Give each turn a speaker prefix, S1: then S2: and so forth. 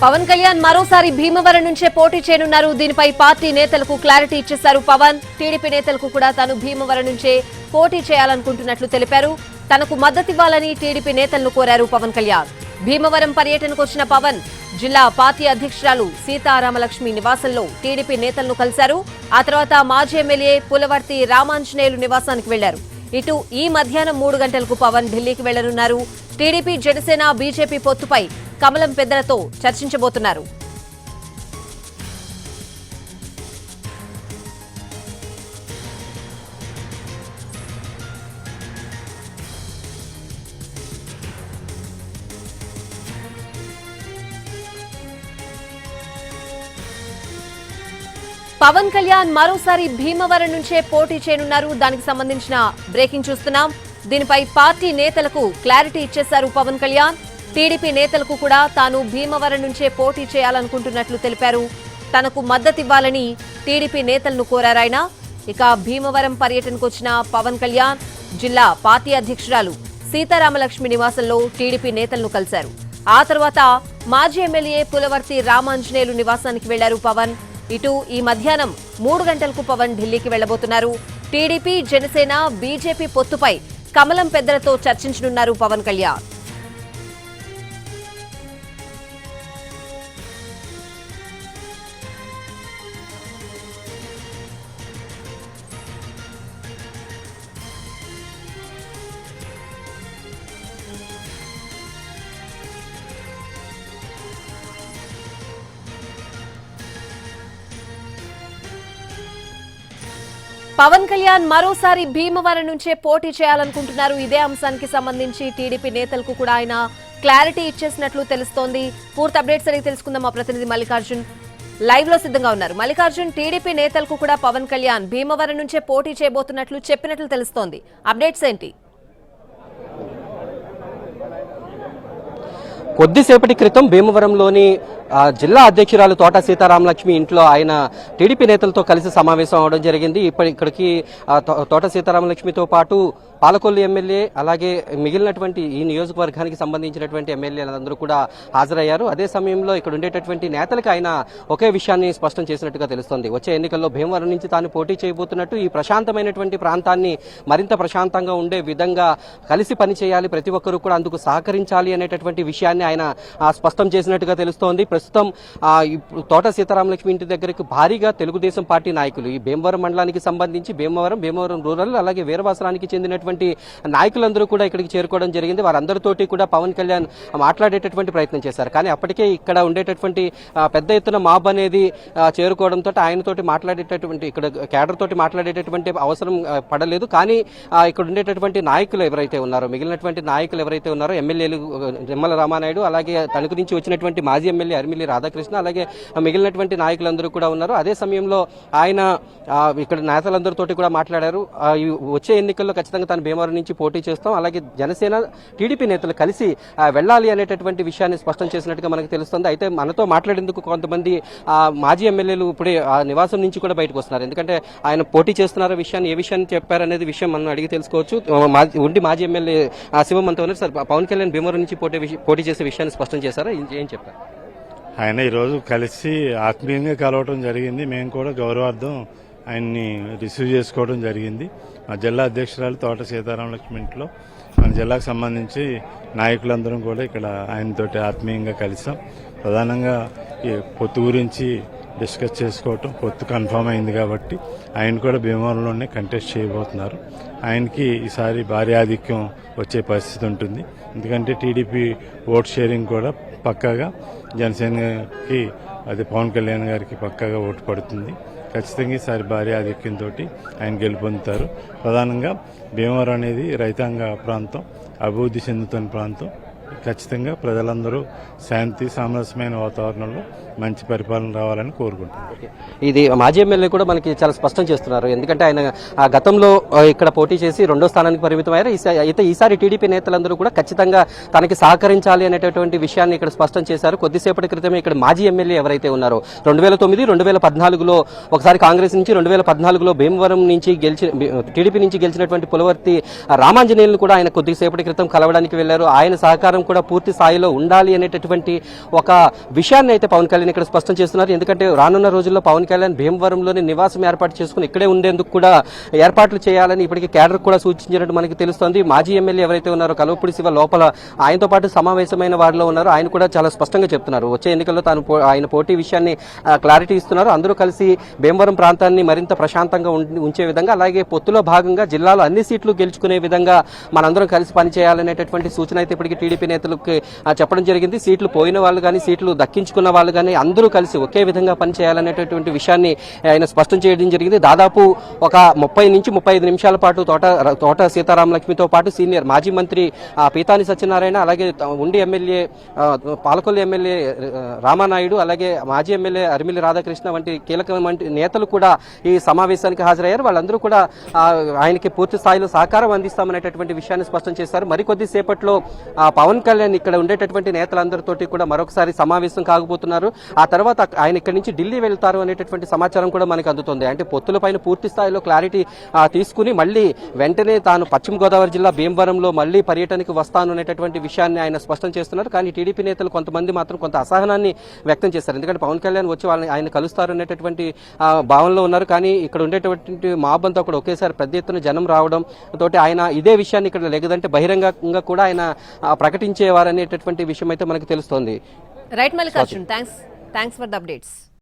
S1: పవన్ కళ్యాణ్ మరోసారి భీమవరం నుంచే పోటీ చేయనున్నారు. దీనిపై పార్టీ నేతలకు క్లారిటీ ఇచ్చేశారు పవన్. టీడీపీ నేతలకు కూడా తాను భీమవరం నుంచే పోటీ చేయాలనుకుంటున్నట్లు తెలిపారు. తనకు మద్దతివ్వాలని టీడీపీ నేతలను కోరారు పవన్ కళ్యాణ్. భీమవరం పర్యటనకు వచ్చిన పవన్ జిల్లా పార్టీ అధ్యక్షురాలు సీతారామలక్ష్మి నివాసంలో టీడీపీ నేతలను కలిశారు. ఆ తర్వాత మాజీ ఎమ్మెల్యే పులవర్తి రామాంజనేయులు నివాసానికి వెళ్లారు. ఇటు ఈ మధ్యాహ్నం 3 గంటలకు పవన్ ఢిల్లీకి వెళ్లనున్నారు. టీడీపీ, జనసేన, బీజేపీ పొత్తుపై కమలం పెద్దలతో చర్చించబోతున్నారు. పవన్ కళ్యాణ్ మరోసారి భీమవరం నుంచే పోటీ చేయనున్నారు. దానికి సంబంధించిన బ్రేకింగ్ చూస్తున్నాం. దీనిపై పార్టీ నేతలకు క్లారిటీ ఇచ్చేశారు పవన్ కళ్యాణ్. టీడీపీ నేతలకు కూడా తాను భీమవరం నుంచే పోటీ చేయాలనుకుంటున్నట్లు తెలిపారు. తనకు మద్దతివ్వాలని టీడీపీ నేతలను కోరారాయన. ఇక భీమవరం పర్యటనకు వచ్చిన పవన్ కళ్యాణ్ జిల్లా పార్టీ అధ్యక్షురాలు సీతారామలక్ష్మి నివాసంలో టీడీపీ నేతలను కలిశారు. ఆ తర్వాత మాజీ ఎమ్మెల్యే పులవర్తి రామాంజనేయులు నివాసానికి వెళ్లారు పవన్. ఇటు ఈ మధ్యాహ్నం 3 గంటలకు పవన్ ఢిల్లీకి వెళ్లబోతున్నారు. టీడీపీ, జనసేన, బీజేపీ పొత్తుపై కమలం పెద్దలతో చర్చించనున్నారు పవన్ కళ్యాణ్. పవన్ కళ్యాణ్ మరోసారి భీమవరం నుంచే పోటీ చేయాలనుకుంటున్నారు. ఇదే అంశానికి సంబంధించి టీడీపీ నేతలకు కూడా ఆయన క్లారిటీ ఇచ్చేసినట్లు తెలుస్తోంది. పూర్తి అప్డేట్స్ అడిగి తెలుసుకుందాం. మా ప్రతినిధి మల్లికార్జున్ లైవ్ లో సిద్ధంగా ఉన్నారు. మల్లికార్జున్, టీడీపీ నేతలకు కూడా పవన్ కళ్యాణ్ భీమవరం నుంచే పోటీ చేయబోతున్నట్లు చెప్పినట్లు తెలుస్తోంది. అప్డేట్స్ ఏంటి?
S2: కొద్దిసేపటి క్రితం భీమవరంలోని జిల్లా అధ్యక్షురాలు తోట సీతారామలక్ష్మి ఇంట్లో ఆయన టీడీపీ నేతలతో కలిసి సమావేశం అవడం జరిగింది. ఇక్కడికి తోట సీతారామలక్ష్మితో పాటు పాలకొల్లు ఎమ్మెల్యే, అలాగే మిగిలినటువంటి ఈ నియోజకవర్గానికి సంబంధించినటువంటి ఎమ్మెల్యేలందరూ కూడా హాజరయ్యారు. అదే సమయంలో ఇక్కడ ఉండేటటువంటి నేతలకు ఆయన ఒకే విషయాన్ని స్పష్టం చేసినట్టుగా తెలుస్తోంది. వచ్చే ఎన్నికల్లో భీమవరం నుంచి తాను పోటీ చేయబోతున్నట్టు, ఈ ప్రశాంతమైనటువంటి ప్రాంతాన్ని మరింత ప్రశాంతంగా ఉండే విధంగా కలిసి పనిచేయాలి, ప్రతి ఒక్కరూ కూడా అందుకు సహకరించాలి అనేటటువంటి విషయాన్ని ఆయన స్పష్టం చేసినట్టుగా తెలుస్తోంది. ప్రస్తుతం తోట సీతారామలక్ష్మి ఇంటి దగ్గరకు భారీగా తెలుగుదేశం పార్టీ నాయకులు, ఈ భీమవరం మండలానికి సంబంధించి భీమవరం రూరల్, అలాగే వీరవాసరానికి చెందినటువంటి నాయకులందరూ కూడా ఇక్కడికి చేరుకోవడం జరిగింది. వారందరితోటి కూడా పవన్ కళ్యాణ్ మాట్లాడేటటువంటి ప్రయత్నం చేశారు. కానీ అప్పటికే ఇక్కడ ఉండేటటువంటి పెద్ద ఎత్తున మాబ్ అనేది చేరుకోవడంతో ఆయనతోటి మాట్లాడేటటువంటి, ఇక్కడ కేడర్ తోటి మాట్లాడేటటువంటి అవసరం పడలేదు. కానీ ఇక్కడ ఉండేటటువంటి నాయకులు ఎవరైతే ఉన్నారో, మిగిలినటువంటి నాయకులు ఎవరైతే ఉన్నారో, ఎమ్మెల్యేలు నిమ్మల రామానాయుడు, అలాగే తణుకు నుంచి వచ్చినటువంటి మాజీ ఎమ్మెల్యే అరిమిల్లి రాధాకృష్ణ, అలాగే మిగిలినటువంటి నాయకులందరూ కూడా ఉన్నారు. అదే సమయంలో ఆయన ఇక్కడ నేతలందరితోటి కూడా మాట్లాడారు. వచ్చే ఎన్నికల్లో ఖచ్చితంగా తాను భీమవరం నుంచి పోటీ చేస్తాం, అలాగే జనసేన, టీడీపీ నేతలు కలిసి వెళ్లాలి అనేటటువంటి విషయాన్ని స్పష్టం చేసినట్టుగా మనకు తెలుస్తుంది. అయితే మనతో మాట్లాడేందుకు కొంతమంది మాజీ ఎమ్మెల్యేలు ఇప్పుడే నివాసం నుంచి కూడా బయటకు వస్తున్నారు. ఎందుకంటే ఆయన పోటీ చేస్తున్న విషయాన్ని, ఏ విషయాన్ని చెప్పారనేది విషయం మనం అడిగి తెలుసుకోవచ్చు. మాజీ ఎమ్మెల్యే శివమంతో ఉన్నారు. సార్, పవన్ కళ్యాణ్ భీమవరం నుంచి పోటీ చేసే విషయాన్ని స్పష్టం చేశారా, ఏం చెప్పారు?
S3: ఆయన ఈరోజు కలిసి ఆత్మీయంగా కలవటం జరిగింది. మేము కూడా గౌరవార్థం ఆయన్ని రిసీవ్ చేసుకోవడం జరిగింది. మా జిల్లా అధ్యక్షురాలు తోట సీతారామలక్ష్మి ఇంట్లో మన జిల్లాకు సంబంధించి నాయకులందరం కూడా ఇక్కడ ఆయనతోటి ఆత్మీయంగా కలిసాం. ప్రధానంగా ఈ పొత్తు గురించి డిస్కస్ చేసుకోవటం, పొత్తు కన్ఫర్మ్ అయింది కాబట్టి ఆయన కూడా భీమవరంలోనే కంటెస్ట్ చేయబోతున్నారు. ఆయనకి ఈసారి భారీ ఆధిక్యం వచ్చే పరిస్థితి ఉంటుంది. ఎందుకంటే టీడీపీ ఓట్ షేరింగ్ కూడా పక్కాగా జనసేనకి, అది పవన్ కళ్యాణ్ గారికి పక్కాగా ఓటు పడుతుంది. ఖచ్చితంగా ఈసారి భారీ ఆధిక్యంతో ఆయన గెలుపొందుతారు. ప్రధానంగా భీమవరం అనేది రైతాంగ ప్రాంతం, అభివృద్ధి చెందుతున్న ప్రాంతం. ఖచ్చితంగా ప్రజలందరూ శాంతి సామరస్యమైన వాతావరణంలో మంచి పరిపాలన రావాలని కోరుకుంటున్నారు.
S2: ఇది మాజీ ఎమ్మెల్యే కూడా మనకి చాలా స్పష్టం చేస్తున్నారు. ఎందుకంటే ఆయన గతంలో ఇక్కడ పోటీ చేసి 2వ స్థానానికి పరిమితం అయ్యారు. అయితే ఈసారి టీడీపీ నేతలందరూ కూడా ఖచ్చితంగా తనకి సహకరించాలి అనేటటువంటి విషయాన్ని ఇక్కడ స్పష్టం చేశారు. కొద్దిసేపటి క్రితమే ఇక్కడ మాజీ ఎమ్మెల్యే ఎవరైతే ఉన్నారో 2009, 2014లో ఒకసారి కాంగ్రెస్ నుంచి, 2014లో భీమవరం నుంచి టీడీపీ నుంచి గెలిచినటువంటి పులవర్తి రామాంజనేయులను కూడా ఆయన కొద్దిసేపటి క్రితం కలవడానికి వెళ్లారు. ఆయన సహకారం భీమవరం కూడా పూర్తి స్థాయిలో ఉండాలి అనేటటువంటి ఒక విషయాన్ని అయితే పవన్ కళ్యాణ్ ఇక్కడ స్పష్టం చేస్తున్నారు. ఎందుకంటే రానున్న రోజుల్లో పవన్ కళ్యాణ్ భీమవరంలోని నివాసం ఏర్పాటు చేసుకుని ఇక్కడే ఉండేందుకు కూడా ఏర్పాట్లు చేయాలని ఇప్పటికీ కేడర్ కూడా సూచించినట్టు మనకి తెలుస్తోంది. మాజీ ఎమ్మెల్యే ఎవరైతే ఉన్నారో కల్వపూడి శివ లోపల ఆయనతో పాటు సమావేశమైన వారిలో ఉన్నారు. ఆయన కూడా చాలా స్పష్టంగా చెప్తున్నారు వచ్చే ఎన్నికల్లో తాను ఆయన పోటీ విషయాన్ని క్లారిటీ ఇస్తున్నారు. అందరూ కలిసి భీమవరం ప్రాంతాన్ని మరింత ప్రశాంతంగా ఉంచే విధంగా, అలాగే పొత్తులో భాగంగా జిల్లాలో అన్ని సీట్లు గెలుచుకునే విధంగా మనందరం కలిసి పనిచేయాలనేటటువంటి సూచన అయితే ఇప్పటికీ టీడీపీ నేతలకు చెప్పడం జరిగింది. సీట్లు పోయిన వాళ్ళు కానీ సీట్లు దక్కించుకున్న వాళ్ళు కానీ అందరూ కలిసి ఒకే విధంగా పనిచేయాలనేటటువంటి విషయాన్ని ఆయన స్పష్టం చేయడం జరిగింది. దాదాపు ఒక 30 నుంచి 35 నిమిషాల పాటు తోట సీతారామ లక్ష్మితో పాటు సీనియర్ మాజీ మంత్రి పీతాని సత్యనారాయణ, అలాగే ఉండి ఎమ్మెల్యే పాలకొల్లు ఎమ్మెల్యే రామానాయుడు, అలాగే మాజీ ఎమ్మెల్యే అరిమిల్లి రాధాకృష్ణ వంటి కీలక నేతలు కూడా ఈ సమావేశానికి హాజరయ్యారు. వాళ్ళందరూ కూడా ఆయనకి పూర్తి స్థాయిలో సహకారం అందిస్తామనేటటువంటి విషయాన్ని స్పష్టం చేశారు. మరికొద్ది సేపట్లో పవన్ కళ్యాణ్ ఇక్కడ ఉండేటటువంటి నేతలందరితోటి కూడా మరొకసారి సమావేశం కాకపోతున్నారు. ఆ తర్వాత ఆయన ఇక్కడి నుంచి ఢిల్లీ వెళ్తారు అనేటటువంటి సమాచారం కూడా మనకు అందుతుంది. అంటే పొత్తుల పైన పూర్తి స్థాయిలో క్లారిటీ తీసుకుని మళ్ళీ వెంటనే తాను పశ్చిమ గోదావరి జిల్లా భీమవరంలో మళ్ళీ పర్యటనకు వస్తాను అనేటటువంటి విషయాన్ని ఆయన స్పష్టం చేస్తున్నారు. కానీ టీడీపీ నేతలు కొంతమంది మాత్రం కొంత అసహనాన్ని వ్యక్తం చేశారు. ఎందుకంటే పవన్ కళ్యాణ్ వచ్చి వాళ్ళని ఆయన కలుస్తారు అనేటటువంటి భావనలో ఉన్నారు. కానీ ఇక్కడ ఉండేటువంటి మాబ్ అంతా కూడా ఒకేసారి పెద్ద ఎత్తున జనం రావడం తోటి ఆయన ఇదే విషయాన్ని ఇక్కడ లేదంటే బహిరంగంగా కూడా ఆయన ప్రకటించేవారు అనేటటువంటి విషయం అయితే మనకు తెలుస్తోంది.
S1: Right Mallikarjun, thanks for the updates.